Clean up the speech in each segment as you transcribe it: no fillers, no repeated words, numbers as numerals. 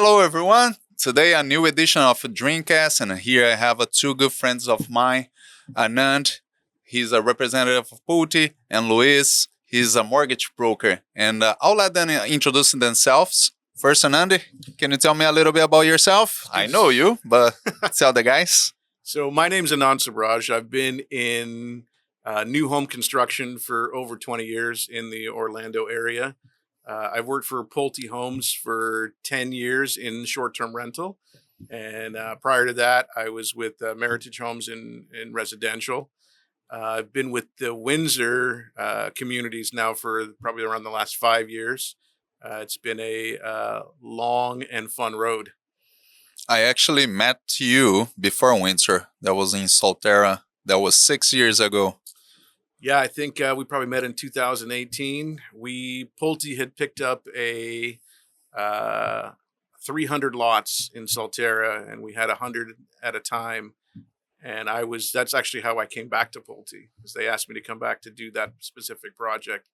Hello, everyone. Today, a new edition of DreamCast, and here I have two good friends of mine, Anand. He's a representative of Pulte, and Luiz. He's a mortgage broker. And I'll let them introduce themselves. First, Anand, can you tell me a little bit about yourself? I know you, but tell the guys. So my name's Anand Sabraj. I've been in new home construction for over 20 years in the Orlando area. I've worked for Pulte Homes for 10 years in short-term rental. And prior to that, I was with Meritage Homes in residential. I've been with the Windsor communities now for probably around the last 5 years. It's been a long and fun road. I actually met you before Windsor. That was in Solterra. That was 6 years ago. Yeah, I think we probably met in 2018. Pulte had picked up a 300 lots in Solterra, and we had 100 at a time. And that's actually how I came back to Pulte, because they asked me to come back to do that specific project.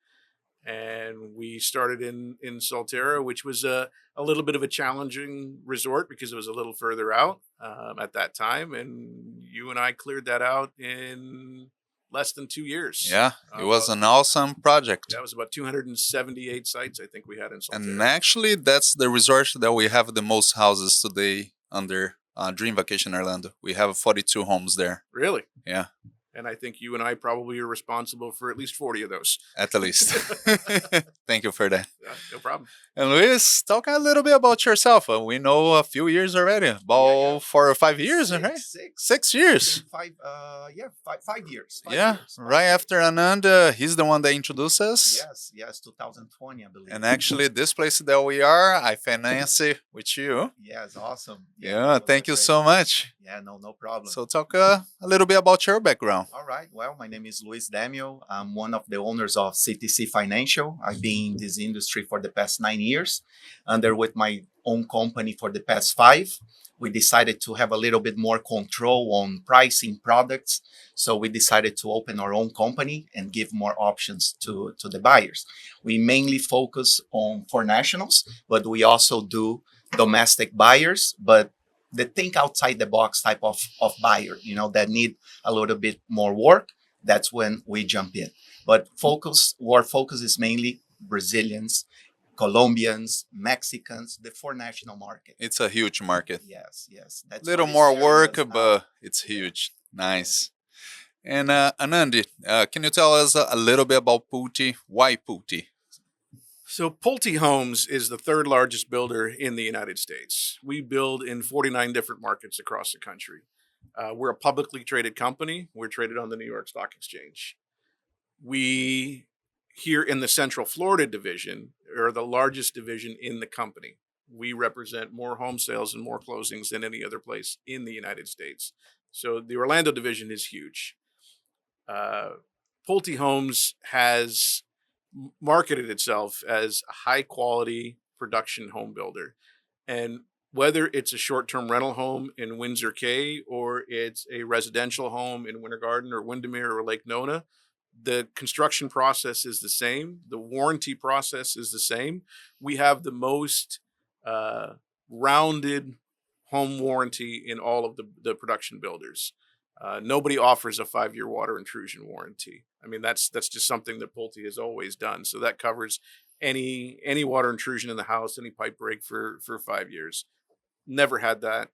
And we started in Solterra, which was a little bit of a challenging resort because it was a little further out at that time. And you and I cleared that out in less than 2 years. Yeah, it was an awesome project. That was about 278 sites I think we had in Solterra. And actually, that's the resort that we have the most houses today under Dream Vacation Orlando. We have 42 homes there. Really? Yeah. And I think you and I probably are responsible for at least 40 of those. At the least. Thank you for that. Yeah, no problem. And Luis, talk a little bit about yourself. We know a few years already, about 4 or 5 years, right? 6 years. 5 years. Right after Anand, he's the one that introduced us. Yes, 2020, I believe. And actually, this place that we are, I finance it with you. Yes, awesome. Yeah, thank you so much. Yeah, no problem. So talk a little bit about your background. All right. Well, my name is Luiz Damião. I'm one of the owners of CTC Financial. I've been in this industry for the past 9 years, with my own company for the past 5. We decided to have a little bit more control on pricing products. So we decided to open our own company and give more options to the buyers. We mainly focus on for nationals, but we also do domestic buyers, but the think outside the box type of buyer, that need a little bit more work. That's when we jump in. But our focus is mainly Brazilians, Colombians, Mexicans, the four national market. It's a huge market. Yes. That's little more work, but it's huge. Nice. And Anand, can you tell us a little bit about Pulte? Why Pulte? So Pulte Homes is the third largest builder in the United States. We build in 49 different markets across the country. We're a publicly traded company. We're traded on the New York Stock Exchange. We, here in the Central Florida division, are the largest division in the company. We represent more home sales and more closings than any other place in the United States. So the Orlando division is huge. Pulte Homes has marketed itself as a high quality production home builder. And whether it's a short-term rental home in Windsor Cay or it's a residential home in Winter Garden or Windermere or Lake Nona, the construction process is the same. The warranty process is the same. We have the most rounded home warranty in all of the production builders. Nobody offers a 5-year water intrusion warranty. I mean, that's just something that Pulte has always done. So that covers any water intrusion in the house, any pipe break for 5 years. Never had that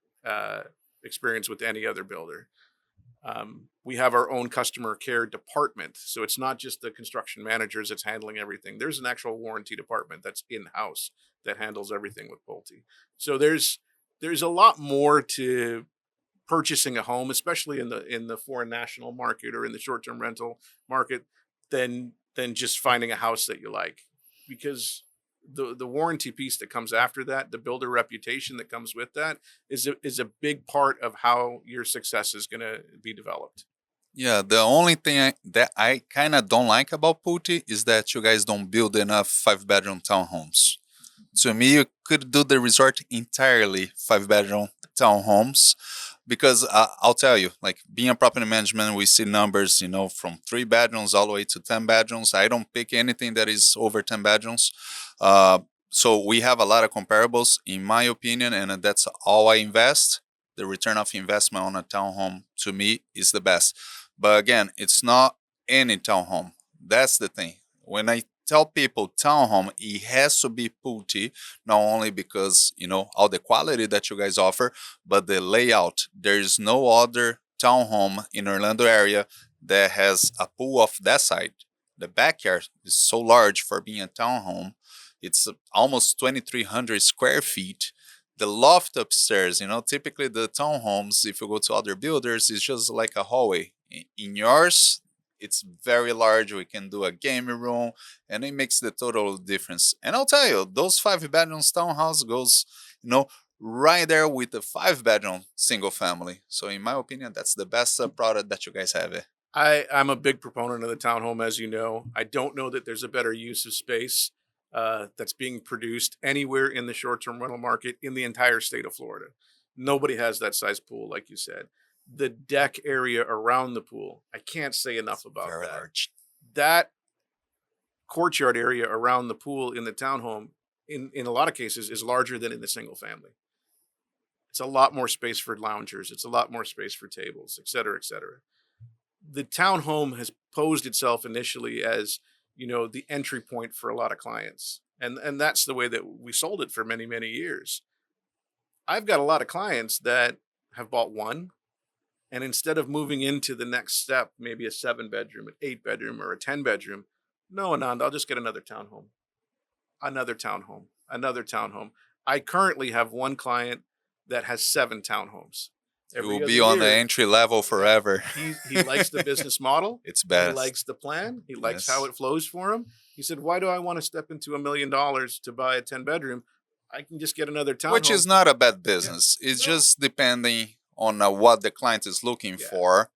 experience with any other builder. We have our own customer care department. So it's not just the construction managers that's handling everything. There's an actual warranty department that's in-house that handles everything with Pulte. So there's a lot more to purchasing a home, especially in the foreign national market or in the short-term rental market, than just finding a house that you like, because the warranty piece that comes after that, the builder reputation that comes with that, is a big part of how your success is going to be developed. Yeah, the only thing that I kind of don't like about Pulte is that you guys don't build enough 5-bedroom townhomes. To me, you could do the resort entirely 5-bedroom townhomes. Because I'll tell you, like being a property management, we see numbers, from 3 bedrooms all the way to 10 bedrooms. I don't pick anything that is over 10 bedrooms. so we have a lot of comparables, in my opinion, and that's all I invest. The return of investment on a townhome to me is the best. But again, it's not any townhome. That's the thing. When I tell people townhome, it has to be Pulte, not only because all the quality that you guys offer, but the layout. There is no other townhome in Orlando area that has a pool of that side. The backyard is so large for being a townhome. It's almost 2,300 square feet. The loft upstairs, typically the townhomes, if you go to other builders, it's just like a hallway. In yours, it's very large. We can do a gaming room, and it makes the total difference. And I'll tell you, those 5 bedrooms townhouse goes, right there with the 5 bedroom single family. So in my opinion, that's the best product that you guys have. I'm a big proponent of the townhome, as you know. I don't know that there's a better use of space that's being produced anywhere in the short-term rental market in the entire state of Florida. Nobody has that size pool, like you said. The deck area around the pool, I can't say enough about Very that. large. That courtyard area around the pool in the townhome, in a lot of cases, is larger than in the single family. It's a lot more space for loungers. It's a lot more space for tables, et cetera, et cetera. The townhome has posed itself initially as, the entry point for a lot of clients. And that's the way that we sold it for many, many years. I've got a lot of clients that have bought one, and instead of moving into the next step, maybe a 7 bedroom, an 8 bedroom, or a 10 bedroom, no, Anand, I'll just get another townhome, another townhome, another townhome. I currently have one client that has 7 townhomes. It will be on the entry level forever. He likes the business model. It's best. He likes the plan. He likes Yes. how it flows for him. He said, why do I want to step into $1 million to buy a 10 bedroom? I can just get another townhome. Which is not a bad business. Yeah. It's just depending on what the client is looking for,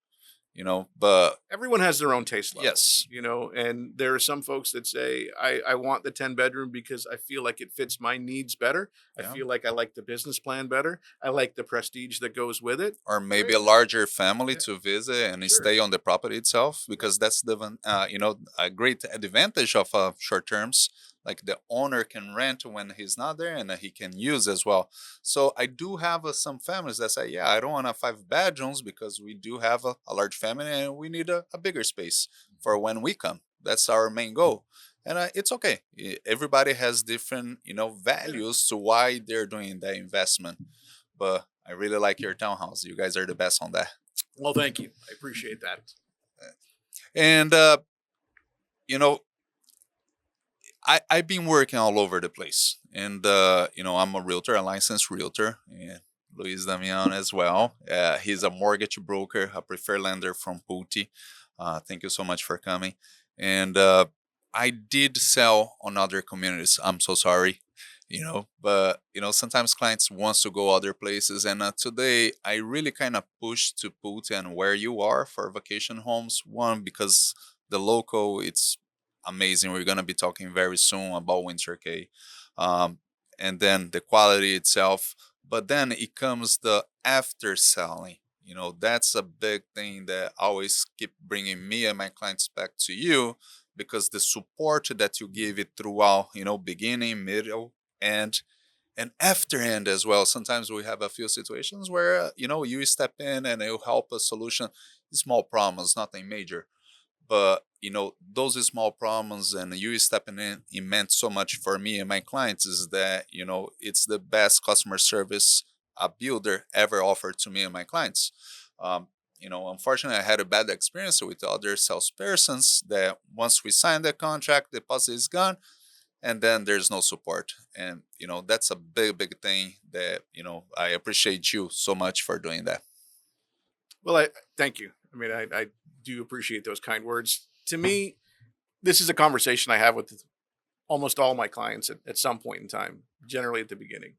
but everyone has their own taste level. Yes. And there are some folks that say, I want the 10 bedroom because I feel like it fits my needs better. Yeah. I feel like I like the business plan better. I like the prestige that goes with it. Or maybe a larger family to visit and stay on the property itself, because that's a great advantage of short terms. Like the owner can rent when he's not there, and he can use as well. So I do have some families that say, I don't want 5 bedrooms because we do have a large family and we need a bigger space for when we come. That's our main goal. And it's okay. Everybody has different, values to why they're doing that investment. But I really like your townhouse. You guys are the best on that. Well, thank you. I appreciate that. And, I've been working all over the place. And, I'm a realtor, a licensed realtor. And Luiz Damião as well. He's a mortgage broker, a preferred lender from Pulte. Thank you so much for coming. And I did sell on other communities. I'm so sorry. But sometimes clients wants to go other places, and today I really kind of push to Pulte and where you are for vacation homes. One, because the local, it's amazing. We're going to be talking very soon about Windsor Cay, and then the quality itself. But then it comes the after selling. That's a big thing that always keep bringing me and my clients back to you, because the support that you give it throughout, beginning, middle, and after end as well. Sometimes we have a few situations where you step in and you help a solution, small problems, nothing major, but those small problems and you stepping in, it meant so much for me and my clients. Is that it's the best customer service a builder ever offered to me and my clients. Unfortunately, I had a bad experience with other salespersons that once we sign the contract, the deposit is gone, and then there's no support. And, that's a big thing that, I appreciate you so much for doing that. Well, I thank you. I mean, I do appreciate those kind words. To me, this is a conversation I have with almost all my clients at some point in time, generally at the beginning.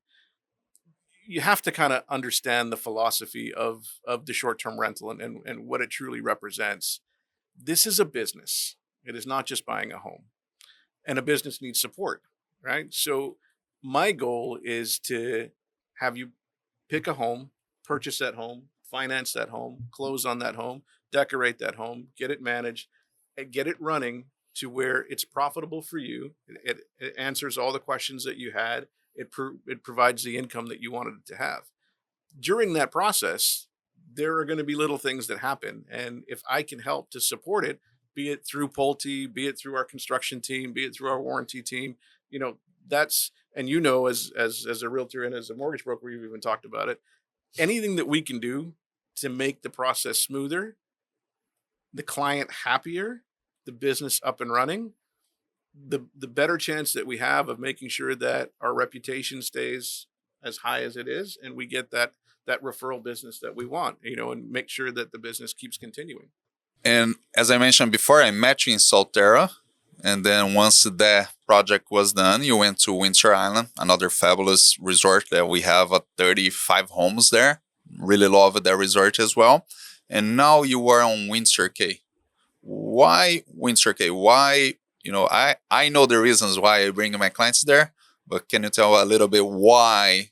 You have to kind of understand the philosophy of the short-term rental and what it truly represents. This is a business. It is not just buying a home. And a business needs support, right? So my goal is to have you pick a home, purchase that home, finance that home, close on that home, decorate that home, get it managed, and get it running to where it's profitable for you. It answers all the questions that you had. It provides the income that you wanted it to have. During that process, there are going to be little things that happen. And if I can help to support it, be it through Pulte, be it through our construction team, be it through our warranty team, that's, and as a realtor and as a mortgage broker, we've even talked about it. Anything that we can do to make the process smoother, the client happier, the business up and running, the better chance that we have of making sure that our reputation stays as high as it is, and we get that referral business that we want, and make sure that the business keeps continuing. And as I mentioned before, I met you in Solterra. And then once that project was done, you went to Windsor Island, another fabulous resort that we have 35 homes there. Really love that resort as well. And now you are on Windsor Cay. Why Windsor Cay? Why, I know the reasons why I bring my clients there, but can you tell a little bit why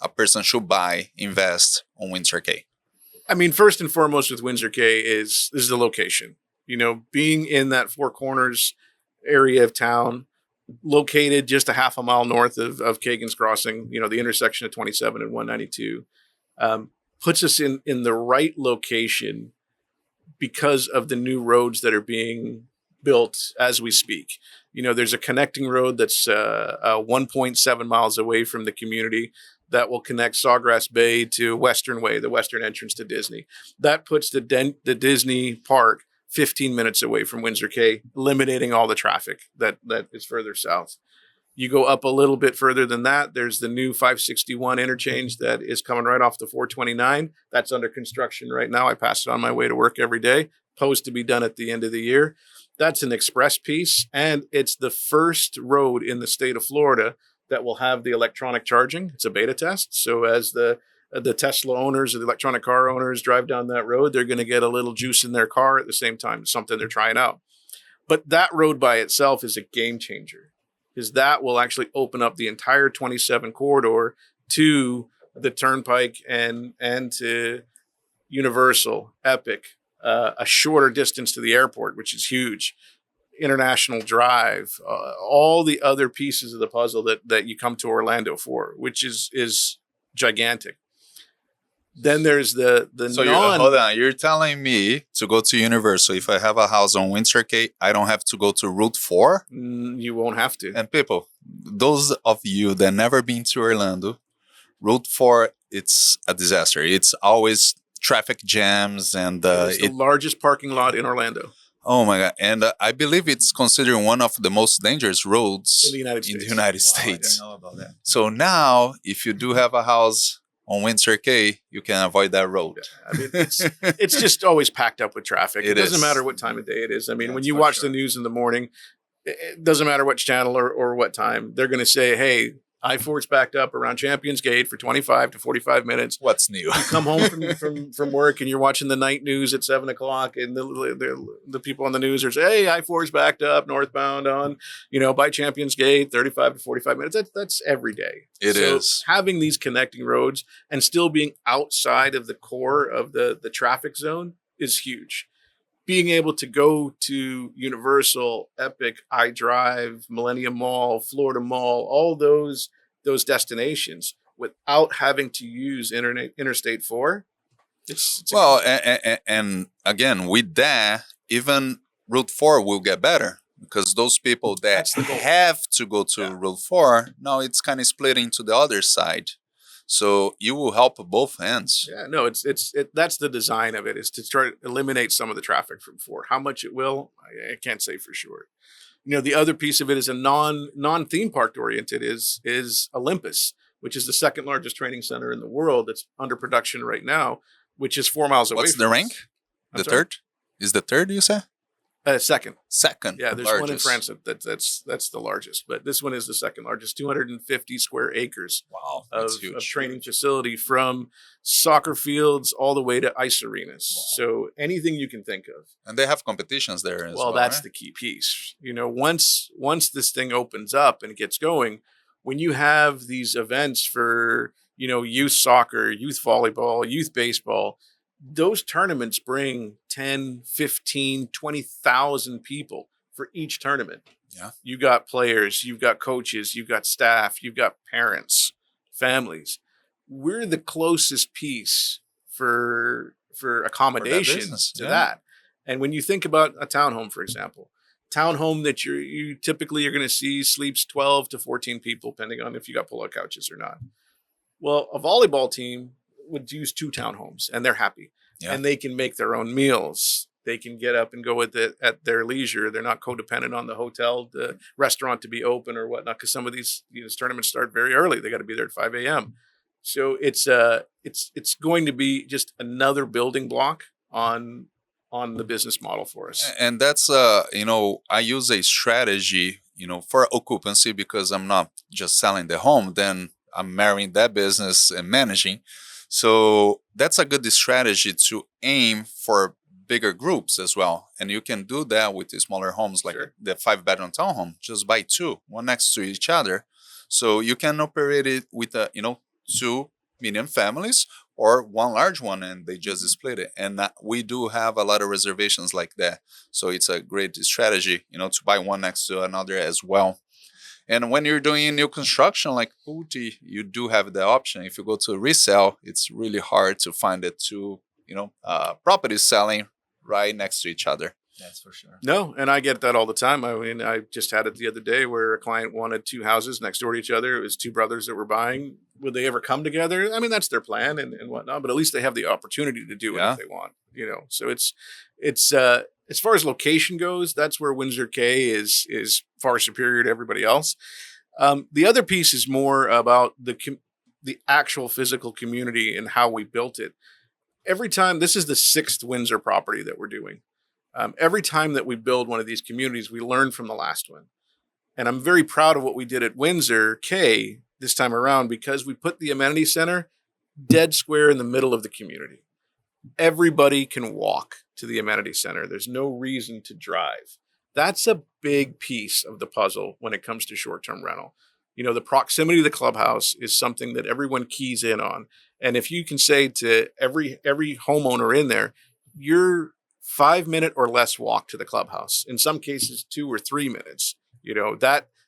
a person should invest on Windsor Cay? I mean, first and foremost with Windsor Cay is the location. Being in that Four Corners area of town, located just a half a mile north of Kagan's Crossing, the intersection of 27 and 192, puts us in the right location because of the new roads that are being built as we speak. There's a connecting road that's 1.7 miles away from the community that will connect Sawgrass Bay to Western Way, the western entrance to Disney. That puts the Disney park 15 minutes away from Windsor Cay, eliminating all the traffic that is further south. You go up a little bit further than that, there's the new 561 interchange that is coming right off the 429. That's under construction right now. I pass it on my way to work every day, supposed to be done at the end of the year. That's an express piece, and it's the first road in the state of Florida that will have the electronic charging. It's a beta test. So as the Tesla owners or the electronic car owners drive down that road, they're going to get a little juice in their car at the same time. It's something they're trying out. But that road by itself is a game changer, because that will actually open up the entire 27 corridor to the Turnpike and to Universal, Epic, a shorter distance to the airport, which is huge. International Drive, all the other pieces of the puzzle that you come to Orlando for, which is gigantic. Then there's the so hold on. You're telling me to go to Universal. If I have a house on Windsor Cay, I don't have to go to Route 4? You won't have to. And people, those of you that never been to Orlando, Route 4, it's a disaster. It's always traffic jams, and it's the largest parking lot in Orlando. Oh my God. And I believe it's considered one of the most dangerous roads in the United States. I didn't know about that. So now, if you do have a house on Windsor Cay, you can avoid that road. Yeah, I mean, it's just always packed up with traffic. It doesn't matter what time of day it is. I mean, when you watch the news in the morning, it doesn't matter which channel or what time, they're going to say, hey, I-4's backed up around Champions Gate for 25 to 45 minutes. What's new? You come home from work and you're watching the night news at 7 o'clock, and the people on the news are saying, hey, I-4's backed up northbound on, by Champions Gate, 35 to 45 minutes. That's every day. It is. Having these connecting roads and still being outside of the core of the traffic zone is huge. Being able to go to Universal, Epic, iDrive, Millennium Mall, Florida Mall, all those destinations without having to use Interstate 4. And again, with that, even Route 4 will get better, because those people that have to go to Route 4, now it's kind of split into the other side. So you will help both ends. Yeah, no, it's that's the design of it, is to try to eliminate some of the traffic from 4. How much it will, I can't say for sure. The other piece of it is a non-theme park oriented is Olympus, which is the second largest training center in the world that's under production right now, which is 4 miles away. What's the rank? The third? Is the third, you say? Second. Second. Yeah, there's largest. one in France that's the largest, but this one is the second largest. 250 square acres. Wow, of training facility, from soccer fields all the way to ice arenas. Wow. So anything you can think of. And they have competitions there as well. Well, that's the key piece. Once this thing opens up and it gets going, when you have these events for youth soccer, youth volleyball, youth baseball, those tournaments bring 10, 15, 20,000 people for each tournament. Yeah. You got players, you've got coaches, you've got staff, you've got parents, families. We're the closest piece for accommodations business, to yeah. that. And when you think about a townhome, for example, townhome that you typically are going to see sleeps 12 to 14 people, depending on if you got pull-out couches or not. Well, a volleyball team would use 2 townhomes, and they're happy. Yeah. And they can make their own meals. They can get up and go with it at their leisure. They're not codependent on the hotel, the restaurant to be open or whatnot, because some of these tournaments start very early. They got to be there at 5 a.m. So it's going to be just another building block on the business model for us. And that's I use a strategy for occupancy, because I'm not just selling the home, then I'm marrying that business and managing. So that's a good strategy to aim for bigger groups as well. And you can do that with the smaller homes, like Sure. the 5-bedroom townhome. Just buy 2, one next to each other. So you can operate it with 2 medium families or one large one, and they just split it. And we do have a lot of reservations like that. So it's a great strategy, to buy one next to another as well. And when you're doing new construction like Pulte, you do have the option. If you go to resale, it's really hard to find the 2, properties selling right next to each other. That's for sure. No, and I get that all the time. I mean, I just had it the other day where a client wanted 2 houses next door to each other. It was 2 brothers that were buying. Would they ever come together? I mean, that's their plan and whatnot, but at least they have the opportunity to do it Yeah. if they want, So it's as far as location goes, that's where Windsor Cay is far superior to everybody else. The other piece is more about the actual physical community and how we built it. Every time, this is the 6th Windsor property that we're doing. Every time that we build one of these communities, we learn from the last one. And I'm very proud of what we did at Windsor Cay this time around, because we put the amenity center dead square in the middle of the community. Everybody can walk to the amenity center. There's no reason to drive. That's a big piece of the puzzle when it comes to short-term rental. The proximity to the clubhouse is something that everyone keys in on. And if you can say to every homeowner in there, you're 5-minute or less walk to the clubhouse. In some cases, 2 or 3 minutes.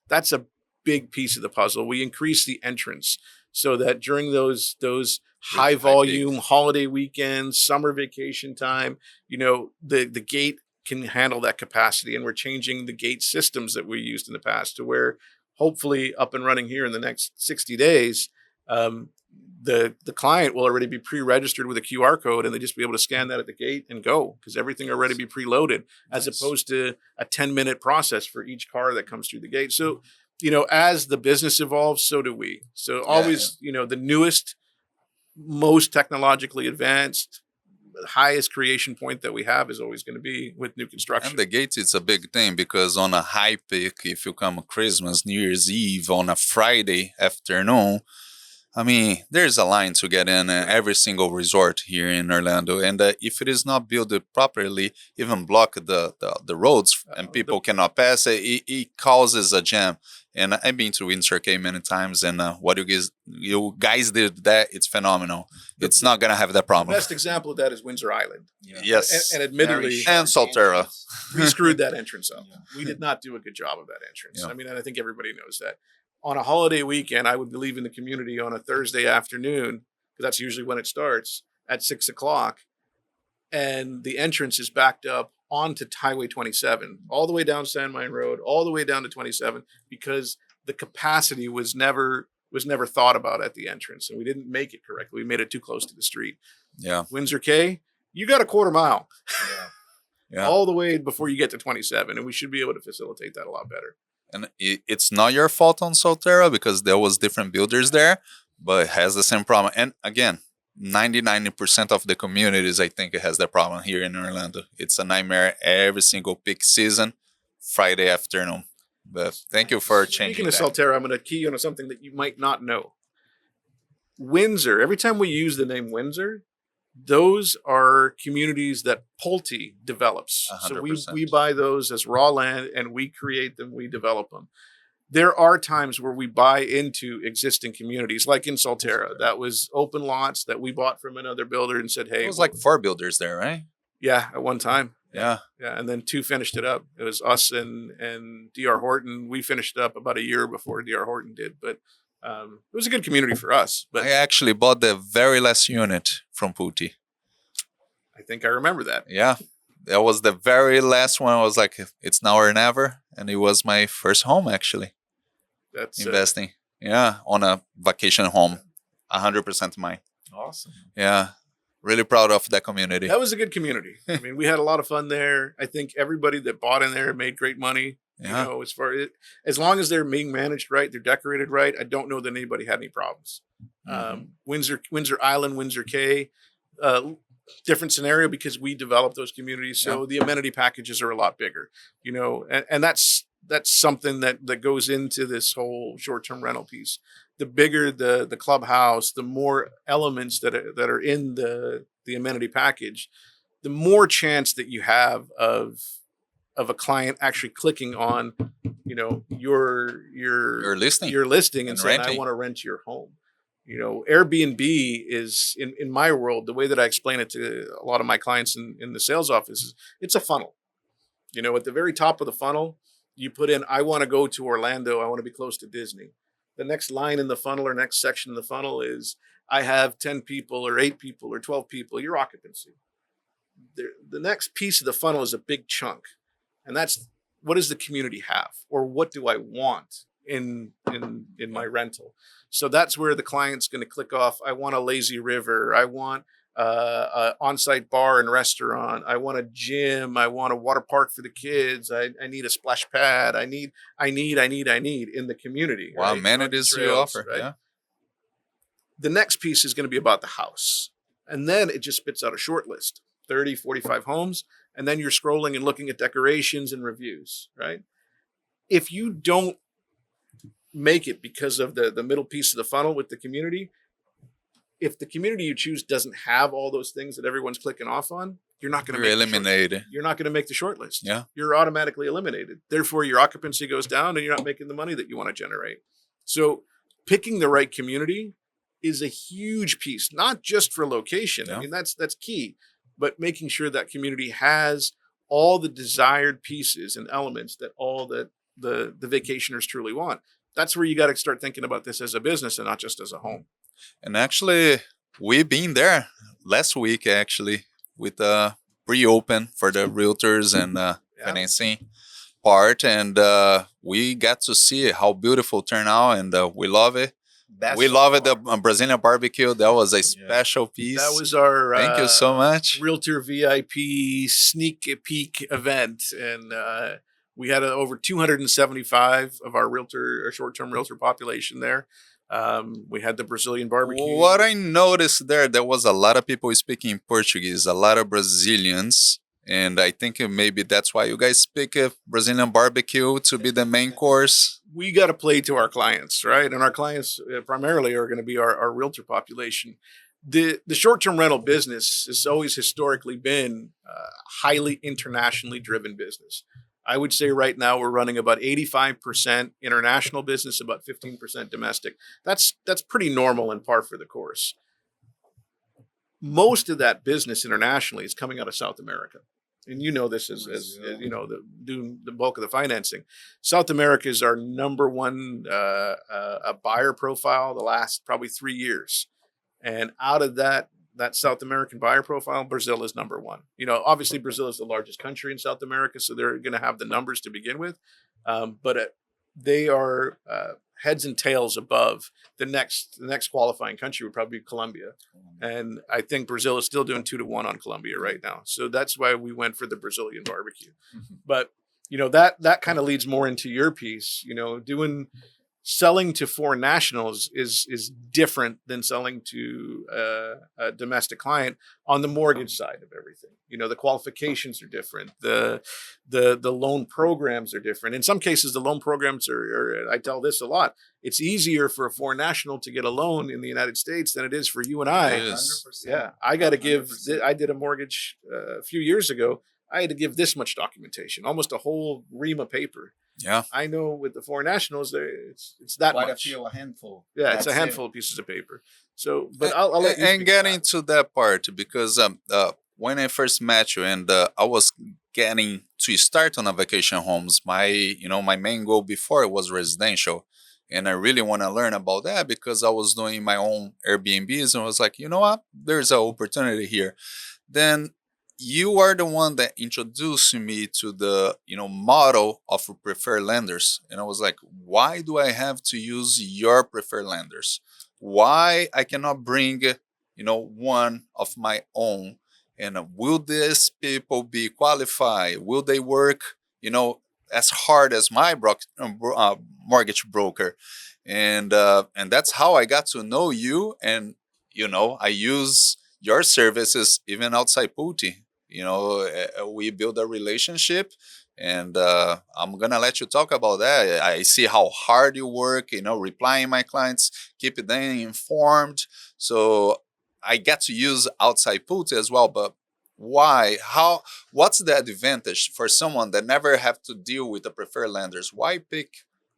That's a big piece of the puzzle. We increase the entrance so that during those high volume holiday weekends, summer vacation time, the gate can handle that capacity. And we're changing the gate systems that we used in the past to where hopefully up and running here in the next 60 days, the client will already be pre-registered with a QR code, and they just be able to scan that at the gate and go, because everything already be preloaded, as opposed to a 10-minute process for each car that comes through the gate. So, as the business evolves, so do we. So always, the newest, most technologically advanced, highest creation point that we have is always going to be with new construction. And the gate is a big thing, because on a high peak, if you come Christmas, New Year's Eve, on a Friday afternoon, I mean, there's a line to get in every single resort here in Orlando. And if it is not built properly, even block the roads and people cannot pass, it causes a jam. And I've been to Windsor Cay many times, and what you guys did, that it's phenomenal. It's not going to have that The problem. best example of that is Windsor Island. Yeah. Yes. And admittedly, And Solterra. we screwed that entrance up. Yeah. We did not do a good job of that entrance. Yeah. I mean, and I think everybody knows that. On a holiday weekend, I would be leaving the community on a Thursday afternoon, because that's usually when it starts, at 6:00. And the entrance is backed up onto Highway 27, all the way down San Mine Road, all the way down to 27, because the capacity was never thought about at the entrance, and we didn't make it correctly. We made it too close to the street. Yeah. Windsor Cay, you got a quarter mile Yeah. all the way before you get to 27, and we should be able to facilitate that a lot better. And it's not your fault on Solterra, because there was different builders there, but it has the same problem. And again, 90% of the communities, I think, it has that problem here in Orlando. It's a nightmare every single peak season, Friday afternoon. But thank you for changing Speaking of that. Solterra, I'm going to key you on something that you might not know. Windsor, every time we use the name Windsor, those are communities that Pulte develops. So 100%. we buy those as raw land, and we create them, we develop them. There are times where we buy into existing communities, like in Solterra. That was open lots that we bought from another builder and said, hey, It was like 4 builders there, right? yeah, at one time. Yeah. Yeah, and then 2 finished it up. It was us and DR Horton. We finished it up about a year before DR Horton did, but it was a good community for us. But I actually bought the very last unit from Pulte. I think I remember that. Yeah. That was the very last one. I was like, it's now or never. And it was my first home, actually, That's investing. Yeah. On a vacation home. 100% mine. Awesome. Yeah. Really proud of that community. that was a good community. I mean, we had a lot of fun there. I think everybody that bought in there made great money. Yeah. You know, as long as they're being managed right, they're decorated right. I don't know that anybody had any problems. Windsor Island, Windsor Cay, different scenario because we developed those communities, so the amenity packages are a lot bigger. You know, and that's something that goes into this whole short-term rental piece. The bigger the clubhouse, the more elements that are in the amenity package, the more chance that you have of a client actually clicking on, you know, your listing and And saying, renting. I want to rent your home. You know, Airbnb is in my world, the way that I explain it to a lot of my clients in the sales office, it's a funnel. You know, at the very top of the funnel, you put in, I want to go to Orlando. I want to be close to Disney. The next line in the funnel or next section in the funnel is, I have 10 people or 8 people or 12 people, your occupancy. The next piece of the funnel is a big chunk. And that's, what does the community have? Or what do I want in my rental? So that's where the client's going to click off. I want a lazy river. I want an on-site bar and restaurant. I want a gym. I want a water park for the kids. I need a splash pad. I need in the community. Wow, right? amenities you Trails, offer. right? Yeah. The next piece is going to be about the house. And then it just spits out a short list, 30, 45 homes. And then you're scrolling and looking at decorations and reviews, right? If you don't make it because of the middle piece of the funnel with the community, if the community you choose doesn't have all those things that everyone's clicking off on, you're not going to eliminated. You're not going to make the short list. Yeah. You're automatically eliminated. Therefore, your occupancy goes down and you're not making the money that you want to generate. So picking the right community is a huge piece, not just for location. Yeah. I mean, that's key, but making sure that community has all the desired pieces and elements that all the vacationers truly want. That's where you got to start thinking about this as a business and not just as a home. And actually, we've been there last week, actually, with the pre-open for the realtors and financing part. And we got to see how beautiful turnout, and we love it. We love it. The Brazilian barbecue, that was a special piece. That was our Thank you so much. Realtor VIP sneak peek event. And we had over 275 of our short-term realtor population there. We had the Brazilian barbecue. What I noticed there was a lot of people speaking Portuguese, a lot of Brazilians. And I think maybe that's why you guys pick a Brazilian barbecue to be the main course. We got to play to our clients, right? And our clients primarily are going to be our realtor population. The short-term rental business has always historically been a highly internationally driven business. I would say right now we're running about 85% international business, about 15% domestic. That's pretty normal and par for the course. Most of that business internationally is coming out of South America. And you know this as you know, doing the bulk of the financing. South America is our number one a buyer profile the last probably 3 years. And out of that South American buyer profile, Brazil is number one. You know, obviously Brazil is the largest country in South America, so they're going to have the numbers to begin with. But they are heads and tails above the next qualifying country would probably be Colombia. And I think Brazil is still doing 2-1 on Colombia right now. So that's why we went for the Brazilian barbecue. Mm-hmm. But, you know, that kind of leads more into your piece. You know, selling to foreign nationals is different than selling to a domestic client on the mortgage side of everything. You know, the qualifications are different. The loan programs are different. In some cases, the loan programs are, I tell this a lot, it's easier for a foreign national to get a loan in the United States than it is for you and I. 100%. Yeah, I got to give, I did a mortgage a few years ago. I had to give this much documentation, almost a whole ream of paper. Yeah, I know with the foreign nationals, it's that quite much. a handful. Yeah, it's a handful of pieces of paper. So, but I'll let you and get into that part because when I first met you, and I was getting to start on a vacation homes. My main goal before was residential. And I really want to learn about that because I was doing my own Airbnbs and I was like, you know what? There's an opportunity here. Then you are the one that introduced me to the model of preferred lenders. And I was like, why do I have to use your preferred lenders? Why I cannot bring one of my own? And will these people be qualified? Will they work as hard as my mortgage broker? And that's how I got to know you. And I use your services even outside Pulte. We build a relationship, and I'm gonna let you talk about that. I see how hard you work, replying my clients, keep them informed. So I get to use outside Pulte as well. But why? What's the advantage for someone that never have to deal with the preferred lenders? Why pick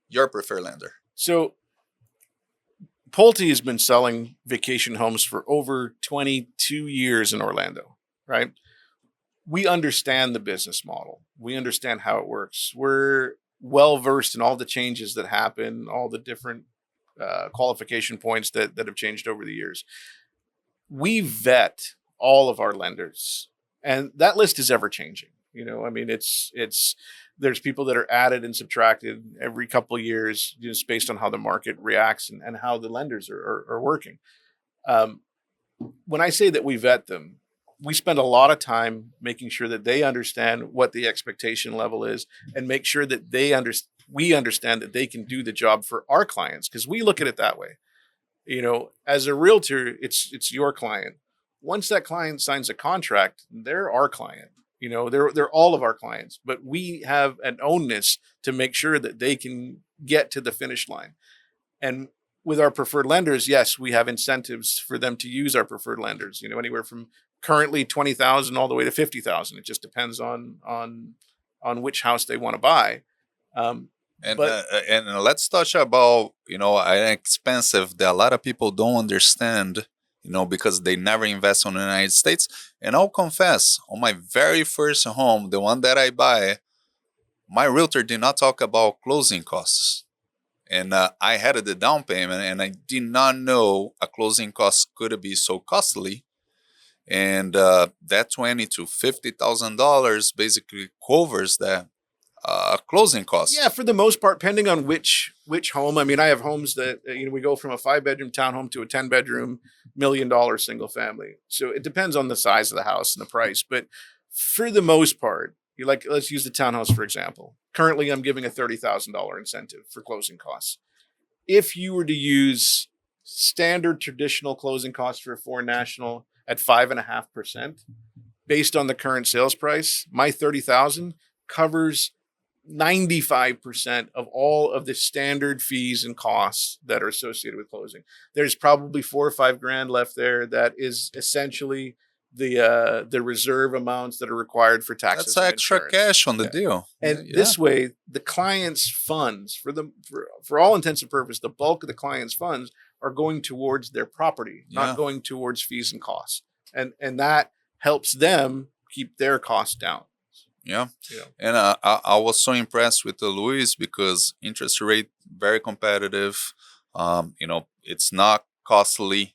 your preferred lender? So Pulte has been selling vacation homes for over 22 years in Orlando, right? We understand the business model. We understand how it works. We're well versed in all the changes that happen, all the different qualification points that have changed over the years. We vet all of our lenders, and that list is ever changing. There's people that are added and subtracted every couple of years, just based on how the market reacts and how the lenders are working. When I say that we vet them, we spend a lot of time making sure that they understand what the expectation level is and make sure that we understand that they can do the job for our clients, because we look at it that way. As a realtor, it's your client. Once that client signs a contract, they're our client. They're all of our clients, but we have an onus to make sure that they can get to the finish line. And with our preferred lenders, yes, we have incentives for them to use our preferred lenders, anywhere from currently 20,000 all the way to 50,000. It just depends on which house they want to buy. And let's touch about an expensive that a lot of people don't understand, because they never invest in the United States. And I'll confess, on my very first home, the one that I buy, my realtor did not talk about closing costs. And I had the down payment, and I did not know a closing cost could be so costly. And that $20,000 to $50,000 basically covers that closing costs. Yeah, for the most part, depending on which home. I mean, I have homes that we go from a 5-bedroom townhome to a 10-bedroom $1 million single family. So it depends on the size of the house and the price. But for the most part, let's use the townhouse for example. Currently, I'm giving a $30,000 incentive for closing costs. If you were to use standard traditional closing costs for a foreign national at 5.5%, based on the current sales price, my $30,000 covers 95% of all of the standard fees and costs that are associated with closing. There's probably $4,000 or $5,000 left there that is essentially the reserve amounts that are required for taxes. That's extra cash on the deal. And this way, the client's funds, for all intents and purposes, the bulk of the client's funds are going towards their property, not going towards fees and costs. And that helps them keep their costs down. Yeah. And I was so impressed with the Luiz because interest rate very competitive. It's not costly.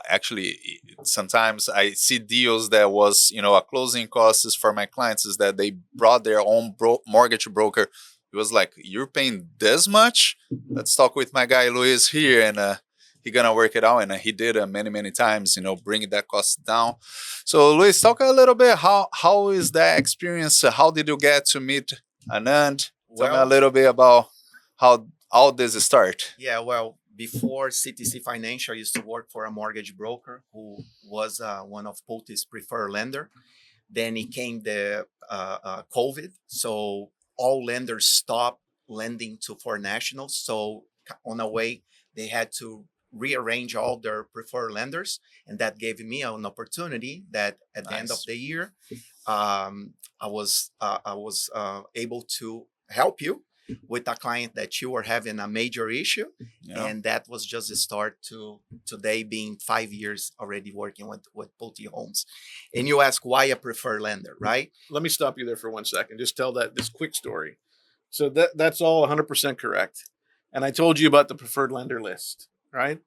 Actually, sometimes I see deals that was a closing cost is for my clients is that they brought their own mortgage broker. It was like, you're paying this much? Let's talk with my guy Luiz here, and he gonna work it out, and he did many times, bringing that cost down. So Luiz, talk a little bit, how is that experience? How did you get to meet Anand? Tell me a little bit about how all this start. Yeah, well, before CTC Financial, I used to work for a mortgage broker who was one of Pulte's preferred lender. Then it came the COVID, so all lenders stopped lending to foreign nationals. So on a way, they had to rearrange all their preferred lenders, and that gave me an opportunity that at the end of the year, I was able to help you with a client that you were having a major issue, Yeah. And that was just the start to today being 5 years already working with Pulte Homes. And you ask why a preferred lender, right? Let me stop you there for 1 second. Just tell this quick story. So that's all 100% correct. And I told you about the preferred lender list, right?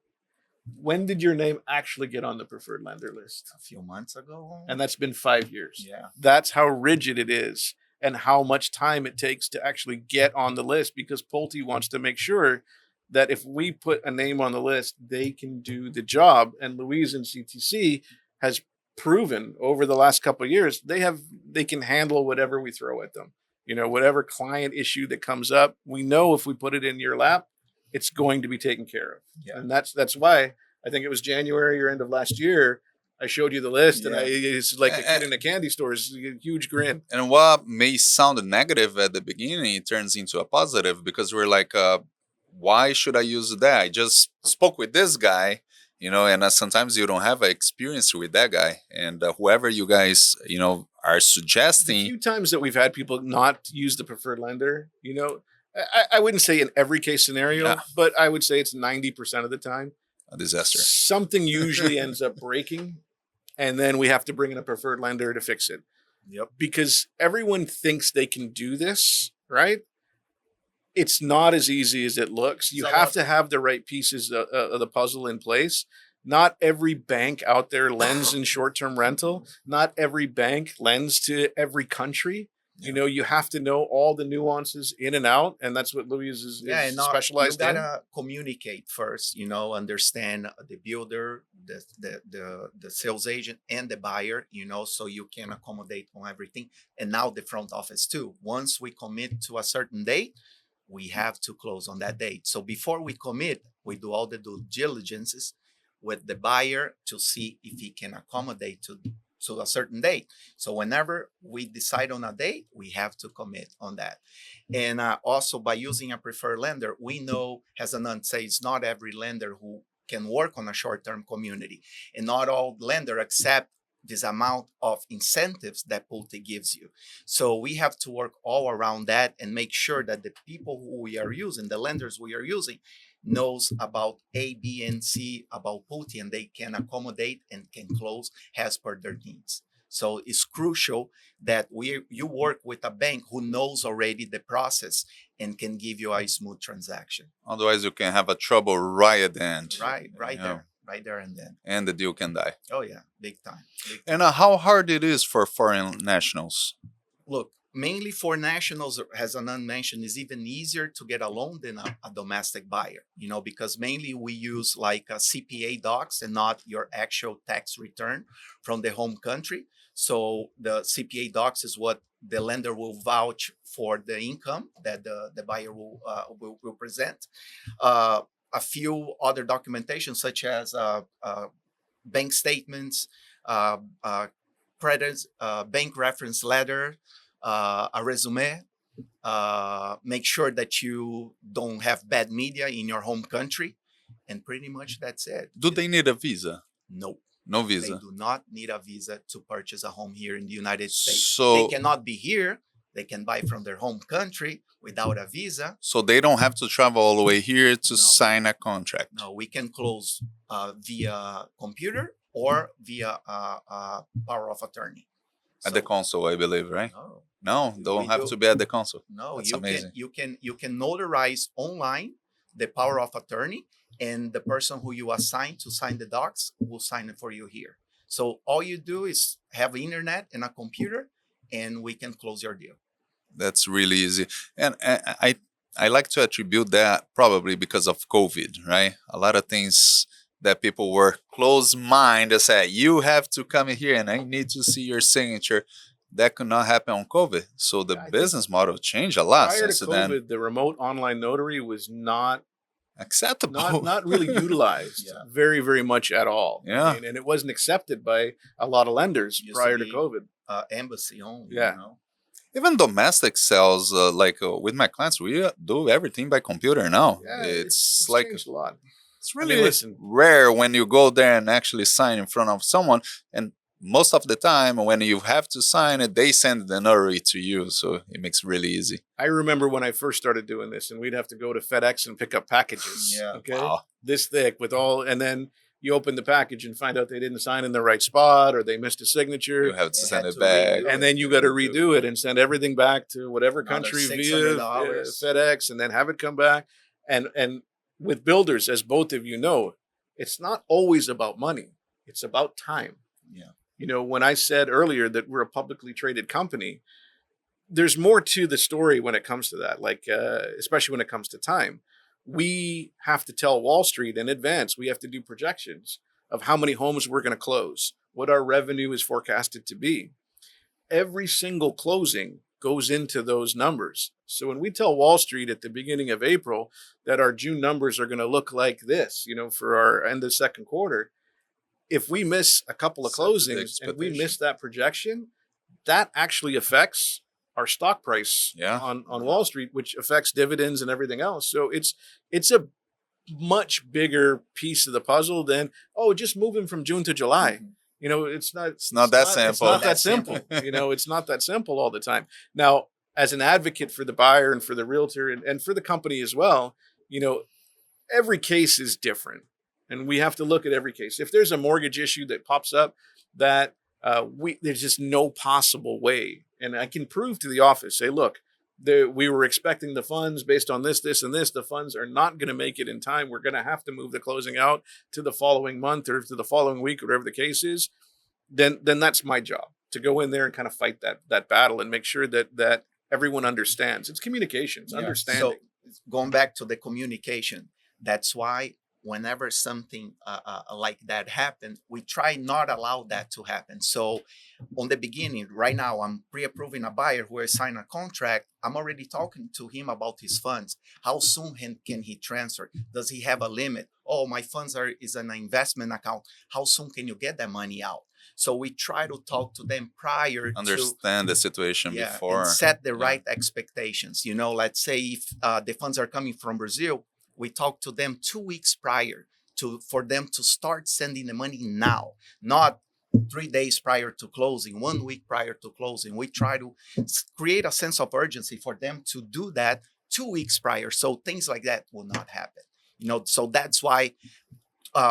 When did your name actually get on the preferred lender list? A few months ago. And that's been 5 years. Yeah. That's how rigid it is and how much time it takes to actually get on the list, because Pulte wants to make sure that if we put a name on the list, they can do the job. And Luiz and CTC has proven over the last couple of years they can handle whatever we throw at them. Whatever client issue that comes up, we know if we put it in your lap, it's going to be taken care of. Yeah. And that's why I think it was January or end of last year, I showed you the list, and Yeah. it's like a kid in a candy store. It's a huge grin. And what may sound negative at the beginning, it turns into a positive, because we're like, why should I use that? I just spoke with this guy, and sometimes you don't have an experience with that guy. And whoever you guys, are The suggesting, few times that we've had people not use the preferred lender, I wouldn't say in every case scenario, Yeah. but I would say it's 90% of the time. a disaster. Something usually ends up breaking, and then we have to bring in a preferred lender to fix it. Yep. Because everyone thinks they can do this, right? It's not as easy as it looks. You So have what- to have the right pieces of the puzzle in place. Not every bank out there lends in short-term rental. Not every bank lends to every country. You have to know all the nuances in and out, and that's what Luiz is And specialized you in. gotta communicate first, understand the builder, the sales agent, and the buyer, so you can accommodate on everything. And now the front office too. Once we commit to a certain date, we have to close on that date. So before we commit, we do all the due diligences with the buyer to see if he can accommodate to a certain date. So whenever we decide on a date, we have to commit on that. And also by using a preferred lender, we know, as Anand says, not every lender who can work on a short-term community, and not all lender accept this amount of incentives that Pulte gives you. So we have to work all around that and make sure that the people who we are using, the lenders we are using, knows about A, B, and C about Pulte, and they can accommodate and can close as per their needs. So it's crucial that you work with a bank who knows already the process and can give you a smooth transaction. Otherwise, you can have a trouble right at the end. Right Yeah. there and then. And the deal can die. Oh yeah, big time. And how hard it is for foreign nationals? Look, mainly for nationals, as Anand mentioned, is even easier to get a loan than a domestic buyer, because mainly we use like a CPA docs and not your actual tax return from the home country. So the CPA docs is what the lender will vouch for the income that the buyer will present. A few other documentation, such as bank statements, credits, bank reference letter, a resume. Make sure that you don't have bad media in your home country, and pretty much that's it. Do they need a visa? No, No they visa. do not need a visa to purchase a home here in the United States. So, They cannot be here. They can buy from their home country without a visa. so they don't have to travel all the way here to No. sign a contract. No, we can close via computer or via power of attorney. At the So- consul, I believe, right? No, No, don't We have do. to be at the consul. no, That's you amazing. you can notarize online the power of attorney, and the person who you assign to sign the docs will sign it for you here. So all you do is have internet and a computer, and we can close your deal. That's really easy. And I like to attribute that probably because of COVID, right? A lot of things that people were close-minded, said, you have to come here and I need to see your signature. That could not happen on COVID. So the I think business model changed a lot Prior to since then. COVID, the remote online notary was not Acceptable. not really utilized Yeah. very, very much at all. Yeah. And it wasn't accepted by a lot of lenders Used to prior to be- COVID. Embassy only. Yeah. Even domestic sales, with my clients, we do everything by computer now. Yeah, it's like like changed a lot. it's I mean, really listen. rare when you go there and actually sign in front of someone. And most of the time when you have to sign it, they send the notary to you, so it makes it really easy. I remember when I first started doing this, and we'd have to go to FedEx and pick up packages. Yeah. Okay. Wow. This thick with all, and then you open the package and find out they didn't sign in the right spot or they missed a signature. You have to They send had it to back. redo And then you got to redo it and send everything back to whatever Another country via $600. FedEx, and then have it come back. And with builders, as both of you know, it's not always about money. It's about time. Yeah. You know, when I said earlier that we're a publicly traded company, there's more to the story when it comes to that. Like, especially when it comes to time, we have to tell Wall Street in advance. We have to do projections of how many homes we're going to close, what our revenue is forecasted to be. Every single closing goes into those numbers. So when we tell Wall Street at the beginning of April that our June numbers are going to look like this, you know, for our end of second quarter, if we miss a couple of Set the closings and we expectation. miss that projection, that actually affects our stock price Yeah. on Wall Street, which affects dividends and everything else. So it's a much bigger piece of the puzzle than, oh, just moving from June to July. You know, it's not It's not that It's simple. not that simple. You know, it's not that simple all the time. Now, as an advocate for the buyer and for the realtor and for the company as well, you know, every case is different. And we have to look at every case. If there's a mortgage issue that pops up that there's just no possible way, and I can prove to the office, say, look, we were expecting the funds based on this, this, and this. The funds are not going to make it in time. We're going to have to move the closing out to the following month or to the following week, or whatever the case is. Then that's my job, to go in there and kind of fight that battle and make sure that everyone understands. It's communication, it's Yeah. understanding. So going back to the communication, that's why whenever something like that happens, we try not allow that to happen. So on the beginning, right now, I'm pre-approving a buyer who has signed a contract. I'm already talking to him about his funds. How soon can he transfer? Does he have a limit? Oh, my funds is an investment account. How soon can you get that money out? So we try to talk to them prior to Understand the situation before. and set the Yeah. right expectations. You know, let's say if the funds are coming from Brazil, we talk to them 2 weeks prior for them to start sending the money now, not 3 days prior to closing, 1 week prior to closing. We try to create a sense of urgency for them to do that 2 weeks prior, so things like that will not happen. You know, so that's why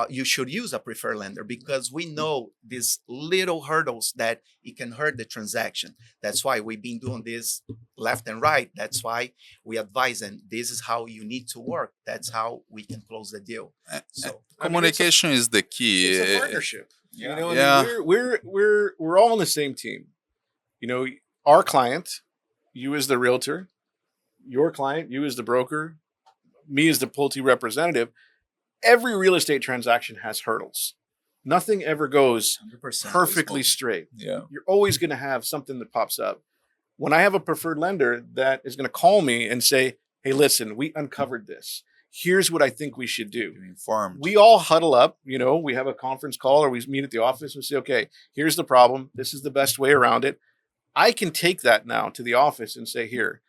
you should use a preferred lender, because we know these little hurdles that it can hurt the transaction. That's why we've been doing this left and right. That's why we advise them, this is how you need to work. That's how we can close the deal. So Communication is the key. It's a partnership. Yeah. You know, I Yeah. mean, we're all on the same team. You know, our client, you as the realtor, your client, you as the broker, me as the Pulte representative. Every real estate transaction has hurdles. Nothing ever goes 100% perfectly straight. Yeah. You're always going to have something that pops up. When I have a preferred lender that is going to call me and say, hey, listen, we uncovered this. Here's what I think we should do. You're informed. We all huddle up, you know, we have a conference call or we meet at the office and say, okay, here's the problem. This is the best way around it. I can take that now to the office and say, here,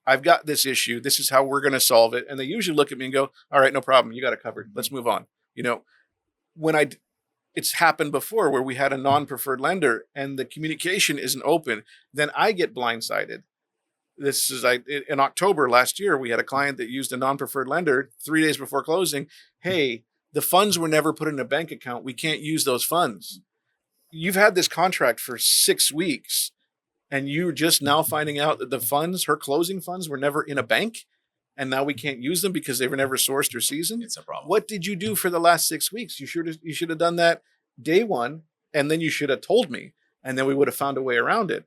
I've got this issue. This is how we're going to solve it. And they usually look at me and go, all right, no problem. You got it covered. Let's move on. You know, it's happened before where we had a non-preferred lender and the communication isn't open, then I get blindsided. This is in October last year, we had a client that used a non-preferred lender 3 days before closing. Hey, the funds were never put in a bank account. We can't use those funds. You've had this contract for 6 weeks. And you're just now finding out that the funds, her closing funds, were never in a bank, and now we can't use them because they were never sourced or seasoned. It's a problem. What did you do for the last 6 weeks? You should have done that day one, and then you should have told me, and then we would have found a way around it.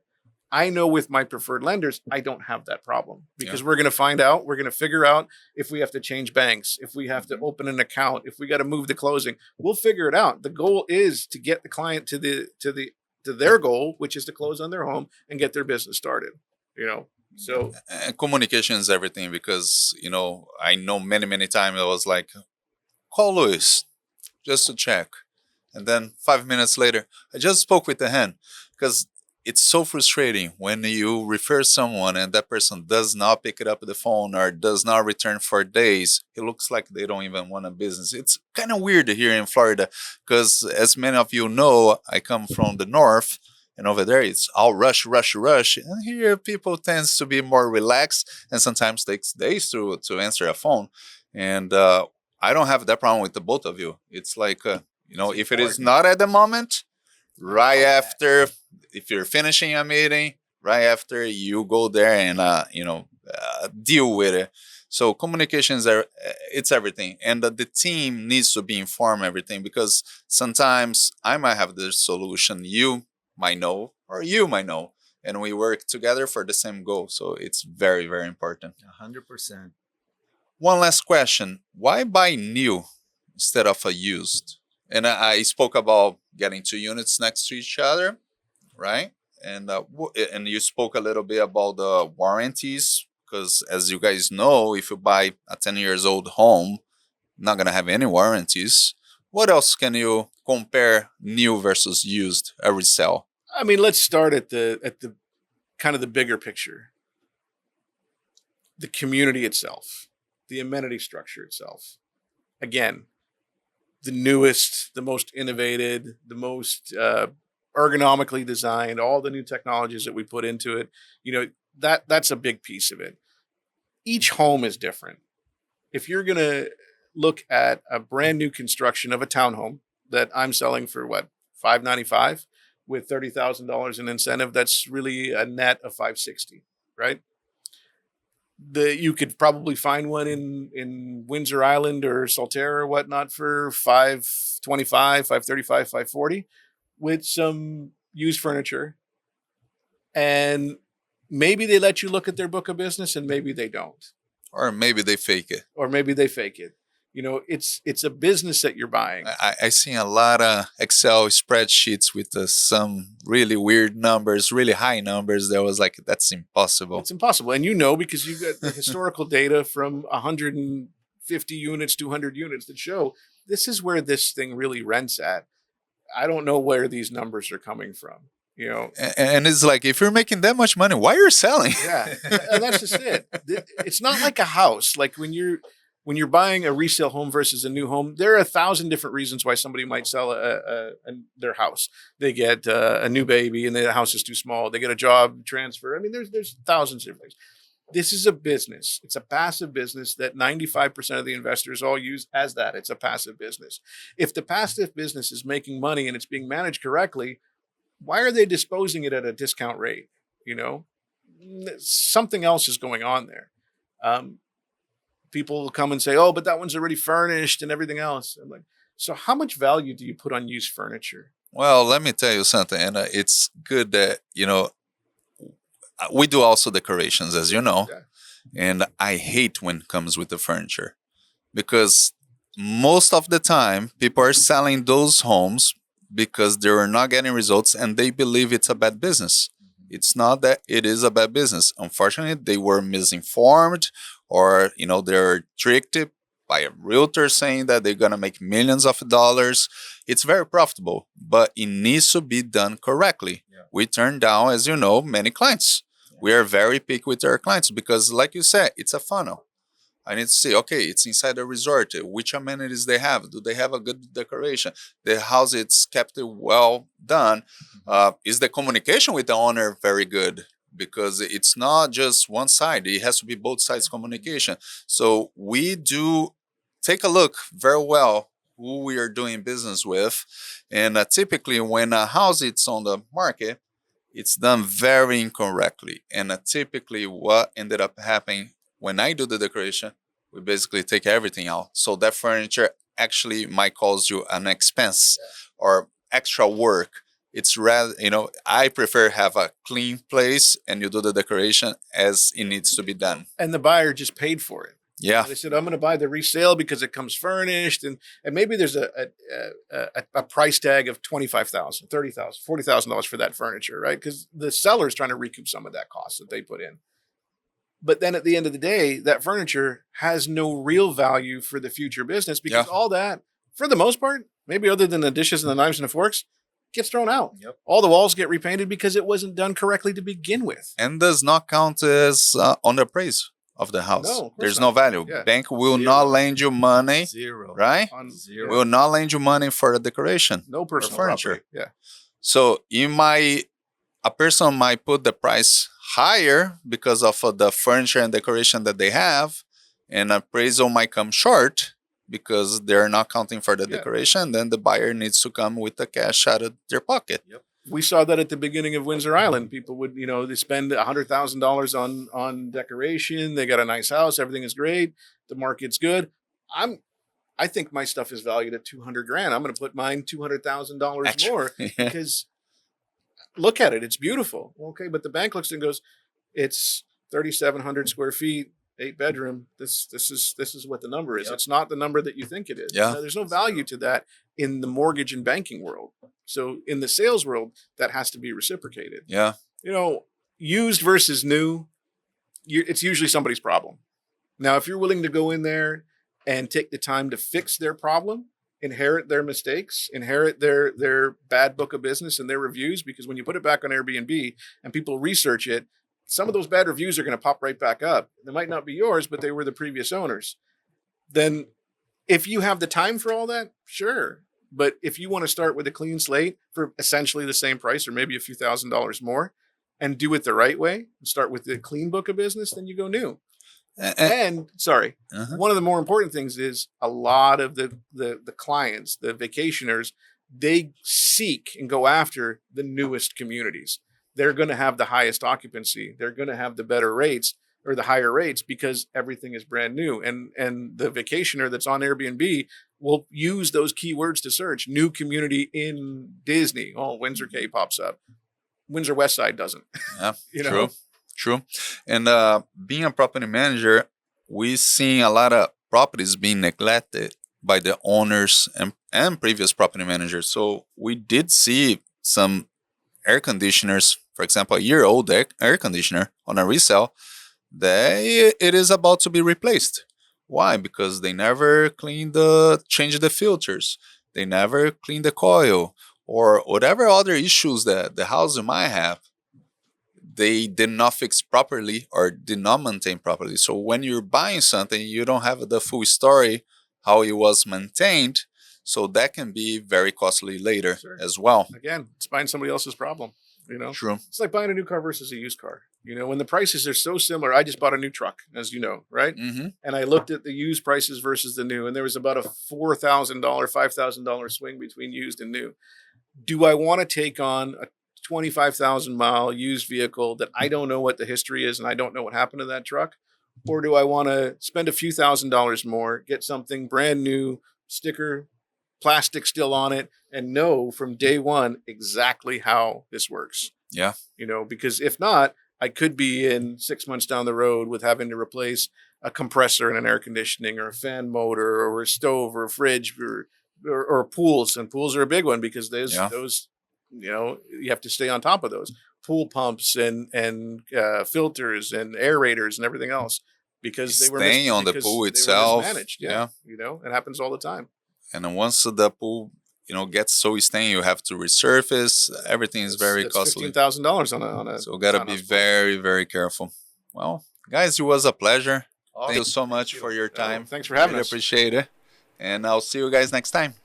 I know with my preferred lenders, I don't have that problem because we're going to find out, we're going to figure out if we have to change banks, if we have to open an account, if we got to move the closing, we'll figure it out. The goal is to get the client to their goal, which is to close on their home and get their business started, you know? So And communication is everything because, you know, I know many times I was like, call Luis just to check. And then 5 minutes later, I just spoke with the hand because it's so frustrating when you refer someone and that person does not pick it up the phone or does not return for days. It looks like they don't even want a business. It's kind of weird here in Florida because, as many of you know, I come from the north, and over there it's all rush, rush, rush. And here people tends to be more relaxed and sometimes takes days to answer a phone. And I don't have that problem with the both of you. It's like, if it is not at the moment, right after, if you're finishing a meeting, right after you go there and deal with it. So communications it's everything, and the team needs to be informed everything, because sometimes I might have the solution, you might know, or you might know, and we work together for the same goal. So it's very, very important. 100%. One last question: why buy new instead of a used? And I spoke about getting 2 units next to each other, right? And and you spoke a little bit about the warranties, because as you guys know, if you buy a 10 years old home, not gonna have any warranties. What else can you compare new versus used a resale? I mean, let's start at the kind of the bigger picture. The community itself, the amenity structure itself. Again, the newest, the most innovated, the most ergonomically designed, all the new technologies that we put into it, that's a big piece of it. Each home is different. If you're going to look at a brand new construction of a townhome that I'm selling for $595 with $30,000 in incentive, that's really a net of $560, right? You could probably find one in Windsor Island or Saltaire or whatnot for $525, $535, $540 with some used furniture. And maybe they let you look at their book of business and maybe they don't. Or maybe they fake it. It's a business that you're buying. I seen a lot of Excel spreadsheets with some really weird numbers, really high numbers. That was like, that's impossible. It's impossible. And because you've got the historical data from 150 units, 200 units that show this is where this thing really rents at. I don't know where these numbers are coming from. And it's like, if you're making that much money, why are you selling? Yeah, and that's just it. It's not like a house. Like when you're buying a resale home versus a new home, there are 1,000 different reasons why somebody might sell their house. They get a new baby and the house is too small. They get a job transfer. I mean, there's thousands of things. This is a business. It's a passive business that 95% of the investors all use as that. It's a passive business. If the passive business is making money and it's being managed correctly, why are they disposing it at a discount rate? Something else is going on there. People will come and say, oh, but that one's already furnished and everything else. I'm like, so how much value do you put on used furniture? Well, let me tell you something. And it's good that, we do also decorations, as you know. Yeah. And I hate when it comes with the furniture, because most of the time people are selling those homes because they're not getting results and they believe it's a bad business. It's not that it is a bad business. Unfortunately, they were misinformed, or, they're tricked by a realtor saying that they're going to make millions of dollars. It's very profitable, but it needs to be done correctly. Yeah. We turn down, as you know, many clients. Yeah. We are very picky with our clients because, like you said, it's a funnel. I need to see, okay, it's inside a resort. Which amenities they have? Do they have a good decoration? The house, it's kept well done. Is the communication with the owner very good? Because it's not just one side. It has to be both sides communication. So we do take a look very well who we are doing business with. And typically when a house is on the market, it's done very incorrectly. And typically what ended up happening, when I do the decoration, we basically take everything out. So that furniture actually might cause you an expense or extra work. It's rather, I prefer have a clean place and you do the decoration as it needs to be done. And the buyer just paid for it. Yeah. They said, I'm going to buy the resale because it comes furnished. And maybe there's a price tag of $25,000, $30,000, $40,000 for that furniture, right? Because the seller's trying to recoup some of that cost that they put in. But then at the end of the day, that furniture has no real value for the future business because all that, for the most part, maybe other than the dishes and the knives and the forks, gets thrown out. Yep. All the walls get repainted because it wasn't done correctly to begin with. And does not count as on the appraise of the house. No, of course There's not. no value. Yeah. Bank will Zero. not lend you money, Zero. right? On Zero. Will not lend you money for the decoration. no personal furniture. property. Yeah. So a person might put the price higher because of the furniture and decoration that they have, and appraisal might come short because they're not counting for the Yeah. decoration. Then the buyer needs to come with the cash out of their pocket. We saw that at the beginning of Windsor Island. People would, they spend $100,000 on decoration. They got a nice house. Everything is great. The market's good. I think my stuff is valued at $200,000. I'm going to put mine $200,000 more Yeah. because look at it. It's beautiful. Okay. But the bank looks and goes, it's 3,700 square feet, 8-bedroom. This is what the number is. Yep. It's not the number that you think it is. Yeah. There's no value to that in the mortgage and banking world. So in the sales world, that has to be reciprocated. Yeah. Used versus new, it's usually somebody's problem. Now, if you're willing to go in there and take the time to fix their problem, inherit their mistakes, inherit their bad book of business and their reviews, because when you put it back on Airbnb and people research it, some of those bad reviews are going to pop right back up. They might not be yours, but they were the previous owners. Then if you have the time for all that, sure. But if you want to start with a clean slate for essentially the same price or maybe a few $1,000s more and do it the right way and start with the clean book of business, then you go new. And one of the more important things is a lot of the clients, the vacationers, they seek and go after the newest communities. They're going to have the highest occupancy. They're going to have the better rates or the higher rates because everything is brand new. And the vacationer that's on Airbnb will use those keywords to search. New community in Disney. Oh, Windsor Cay pops up. Windsor West Side doesn't. Yeah, true. And being a property manager, we've seen a lot of properties being neglected by the owners and previous property managers. So we did see some air conditioners, for example, a year-old air conditioner on a resale, it is about to be replaced. Why? Because they never changed the filters. They never cleaned the coil or whatever other issues that the house might have. They did not fix properly or did not maintain properly. So when you're buying something, you don't have the full story, how it was maintained. So that can be very costly later as well. Again, it's buying somebody else's problem. True. It's like buying a new car versus a used car. When the prices are so similar, I just bought a new truck, as you know, right? Mm-hmm. And I looked at the used prices versus the new, and there was about a $4,000, $5,000 swing between used and new. Do I want to take on a 25,000 mile used vehicle that I don't know what the history is and I don't know what happened to that truck? Or do I want to spend a few $1,000s more, get something brand new, sticker, plastic still on it, and know from day one exactly how this works? Yeah. Because if not, I could be in 6 months down the road with having to replace a compressor and an air conditioning or a fan motor or a stove or a fridge or pools. And pools are a big one because those you have to stay on top of those pool pumps and filters and aerators and everything else because they were staying on the pool itself. Mismanaged. Yeah. It happens all the time. And then once the pool, gets so stained, you have to resurface. Everything is very costly. $15,000 on a. So gotta be very, very careful. Well, guys, it was a pleasure. Thank you so much for your time. Thanks for having us. Appreciate it. And I'll see you guys next time.